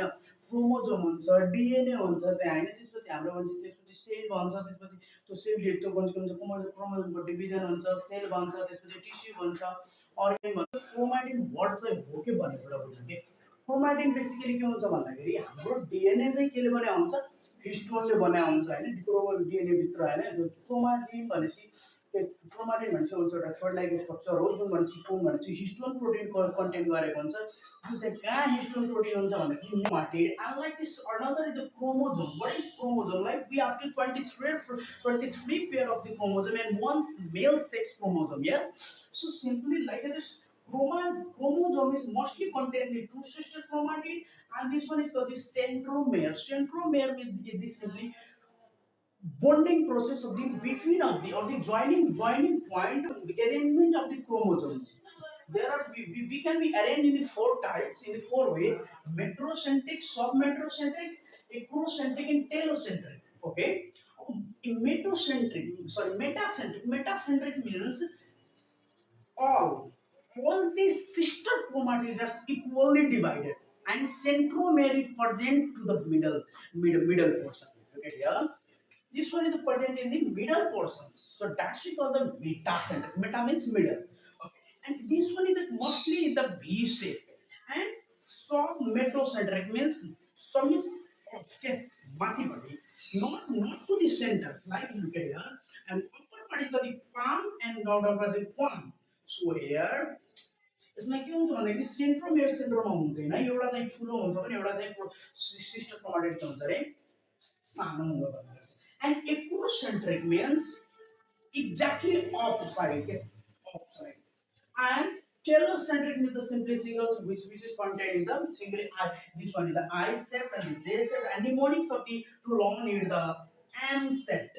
हैन chromosome हुन्छ DNA हुन्छ त्यहाँ हैन त्यसपछि हाम्रो भन्छ त्यसपछि सेल भन्छ त्यसपछि त्यो सेल त्यो क्रोमोजोमको डिभिजन हुन्छ सेल भन्छ त्यसपछि टिस्यु भन्छ अर्गन भन्छ क्रोमाटिन वर्ड चाहिँ हो के भनेर बुझ्नु के क्रोमाटिन बेसिकली के हुन्छ भन्दाखेरि हाम्रो डिएनए चाहिँ केले बनाएको हुन्छ हिस्टोनले बनाएको हुन्छ हैन क्रोमोजोम डिएनए भित्र हैन त्यो क्रोमाटिन भनेपछि क्रोमाटिन भनेपछि हुन्छ एउटा थर्ड लाइक स्ट्रक्चर हो जुन भनेपछि कोन भनेपछि हिस्टोन प्रोटिन कन्टेन गरेको हुन्छ जुन चाहिँ कहाँ हिस्टोन प्रोटिन हुन्छ भन्दाखेरि chromatin unlike this another the chromosome what is chromosome like we have to 23 pair of the chromosome and one male sex chromosome yes so simply like this chromosome is mostly contain the two sister chromatid and this one is called the centromere centromere means this simply bonding process of the between of the or the joining point of the arrangement of the chromosomes. There are we can be arranged in the four types in the four way metrocentric, submetrocentric, acrocentric, and telocentric. Okay, in metacentric means all all the sister chromatids are equally divided and centromere is present to the middle portion. Okay, here this one is present in the middle portions. So that's we call the meta center. Meta means middle. Okay. And this one is the, mostly in the V shape. And submetocentric means some is okay, body, not to the centers. Like look at here. And upper part is the palm and lower part is the palm. So here यसमा के हुन्छ भन्दाखेरि centromere syndrome हुँदैन एउटा चाहिँ ठुलो हुन्छ भने एउटा चाहिँ सिस्टर क्रोमाटिड हुन्छ रे सानो हुन्छ भन्ने and acrocentric means exactly opposite and telocentric means the simplicity which is contained in the simply I this one is the I set and the J set and mnemonics of the two long need the M set